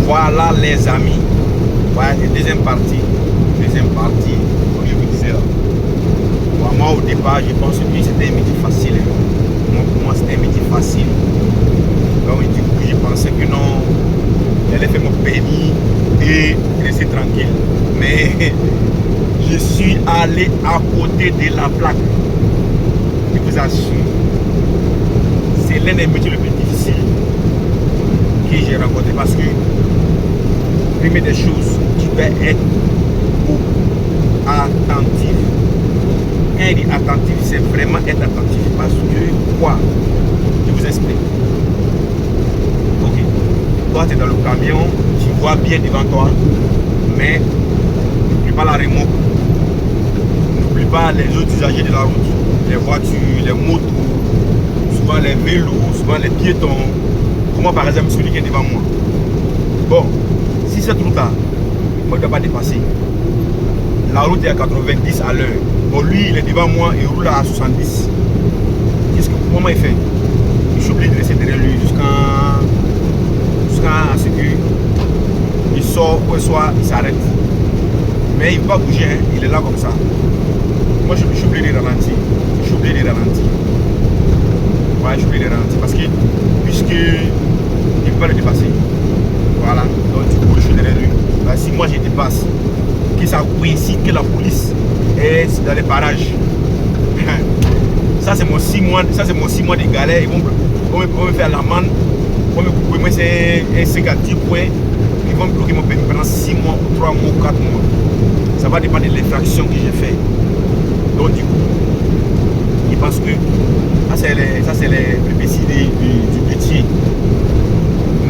Voilà les amis. Voilà la deuxième partie. Comme je vous disais là. Moi au départ, je pense que c'était un métier facile. Pour moi, c'était un métier facile. Donc du coup, je pensais que non, j'allais faire mon permis et rester tranquille. Mais je suis allé à côté de la plaque. Je vous assure, c'est l'un des métiers les plus difficiles que j'ai rencontré parce que, première des choses, tu dois être attentif. Quand il dit attentif, c'est vraiment être attentif parce que quoi? Je vous explique. Ok, toi tu es dans le camion, tu vois bien devant toi, mais n'oublie pas la remorque, n'oublie pas les autres usagers de la route, les voitures, les motos, souvent les vélos, souvent les piétons, comme moi par exemple celui qui est devant moi. Bon, si cette route là, moi je ne dois pas dépasser. La route est à 90 à l'heure. Bon, lui, il est devant moi, il roule à 70. Qu'est-ce que comment il fait? Je suis obligé de rester derrière lui jusqu'à ce qu'il sort ou soit il s'arrête. Mais il ne va pas bouger, hein. Il est là comme ça. Moi, je suis obligé de ralentir. Ouais, je suis obligé de ralentir parce que puisque il ne peut pas le dépasser. Voilà. Donc, du coup, je suis derrière lui. Bah, si moi je dépasse, que ça coïncide que la police est dans les parages. Ça c'est mon 6 mois, de galère. Ils vont me faire l'amende. Ils vont me couper, moi c'est un 50 points. Ils vont me bloquer mon permis pendant 6 mois, 3 mois, 4 mois. Ça va dépendre de l'infraction que j'ai fait. Donc du coup, ils pensent que ça c'est les péripéties du métier.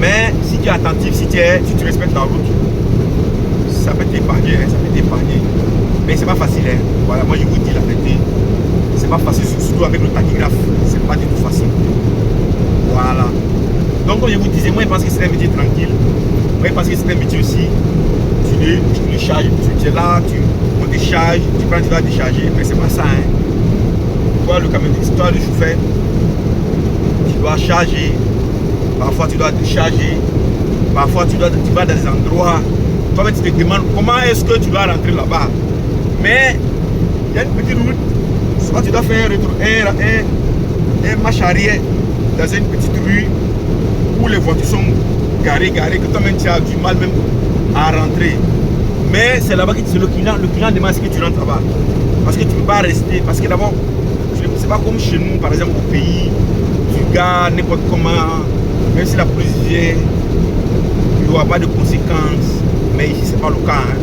Mais si tu es attentif, si tu respectes la route, ça peut t'épargner, hein, ça peut t'épargner. Mais c'est pas facile, hein. Voilà, moi je vous dis la vérité. C'est pas facile, surtout avec le tachygraphe. C'est pas du tout facile. Voilà. Donc comme je vous disais, moi je pense que c'est un métier tranquille. Moi je pense que c'est un métier aussi. Tu le charges, tu es là, on décharge, tu prends, tu vas décharger, mais c'est pas ça, hein. Toi le camion, toi le chauffeur, tu dois charger, parfois tu dois décharger, parfois tu vas dans des endroits. Toi tu te demandes comment est-ce que tu dois rentrer là-bas. Mais il y a une petite route. Soit tu dois faire un marche arrière dans une petite rue où les voitures sont garées, que toi-même tu as du mal même à rentrer. Mais c'est là-bas que le client demande ce que tu rentres là-bas. Parce que tu ne peux pas rester. Parce que d'abord, c'est pas comme chez nous, par exemple au pays, tu gares n'importe comment, même si la police vient, il n'y aura pas de conséquences. Mais ici, ce n'est pas le cas. Hein.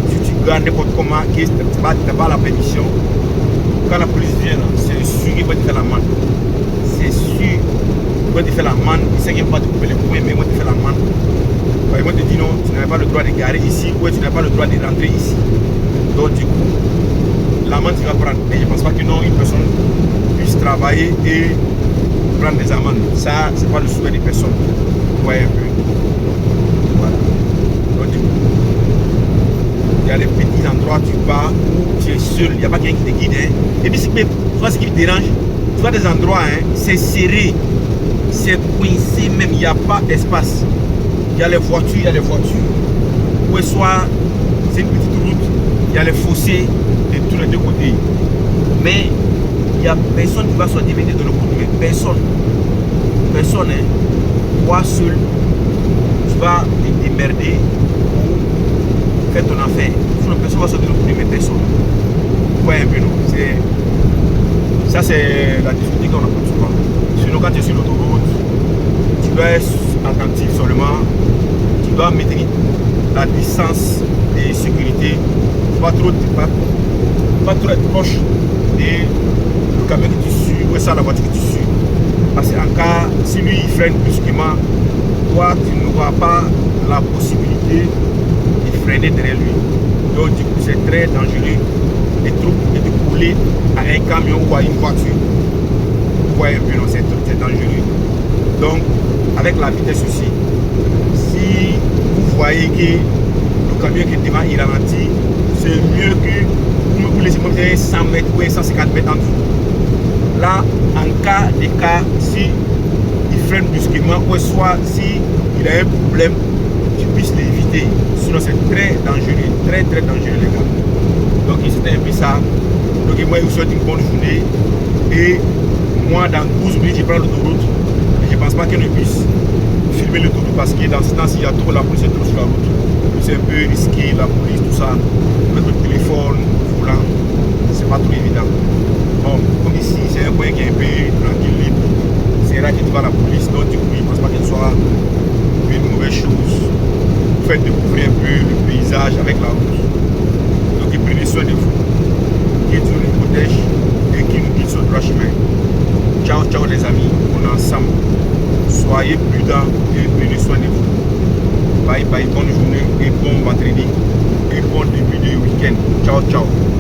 Si tu gardes n'importe comment, tu n'as pas la permission. Quand la police vient, c'est sûr qu'il va te faire l'amende. C'est sûr qu'il va te faire l'amende. Il sait qu'il ne va pas te couper les poings, mais il va te faire l'amende. Ils vont te dire non, tu n'as pas le droit de garer ici, ou tu n'as pas le droit de rentrer ici. Donc du coup, l'amende tu vas prendre. Et je ne pense pas que non, une personne puisse travailler et prendre des amendes. Ça, ce n'est pas le souhait des personnes. Vous voyez un peu. Voilà. Donc du coup, il y a des petits endroits où tu pars où tu es seul, il n'y a pas quelqu'un qui te guide. Hein. Et puis, ce qui te dérange, tu vois des endroits, hein, c'est serré, c'est coincé même, il n'y a pas d'espace. Il y a les voitures, Ou soit, c'est une petite route, il y a les fossés de tous les deux côtés. Mais il n'y a personne qui va sortir venir de l'autre côté. Personne. Personne, hein. Toi seul, tu vas te démerder pour faire ton affaire. Personne va sortir de l'autre côté, mais personne. Vous voyez un peu, non? Ça, c'est la difficulté qu'on a pour souvent. Sinon, quand tu es sur l'autoroute, tu dois être attentif seulement. Tu dois maintenir la distance de sécurité. Pas trop être proche du camion que tu suis ou ça la voiture que tu suis. Parce qu'en cas, si lui il freine brusquement, toi tu n'auras pas la possibilité de freiner derrière lui. Donc du coup c'est très dangereux de couler à un camion ou à une voiture. Vous voyez un peu, non, c'est dangereux. Donc avec la vitesse aussi, si vous voyez que le camion qui est devant il ralentit, c'est mieux que vous laissez monter 100 mètres ou 150 mètres en dessous. Là, en cas, si il freine brusquement, ou soit si il a un problème, éviter. Sinon, c'est très dangereux, très dangereux, les gars. Donc, c'était un peu ça. Donc, moi, je vous souhaite une bonne journée. Et moi, dans 12 minutes, je prends l'autoroute. Je ne pense pas qu'on puisse filmer l'autoroute parce que dans ce temps-ci, il y a trop la police est trop sur la route. C'est un peu risqué, la police, tout ça. Avec le téléphone, le volant, c'est pas trop évident. Bon, comme ici, c'est un point qui est un peu tranquille, libre. C'est là que tu vois la police, donc du coup, je ne pense pas qu'elle soit une mauvaise chose. Vous faites découvrir un peu le paysage avec la route. Donc, prenez soin de vous. Que Dieu nous protège et qu'il nous guide sur le droit chemin. Ciao, ciao les amis, on est ensemble. Soyez prudents et prenez soin de vous. Bye bye, bonne journée et bon vendredi et bon début de week-end. Ciao, ciao.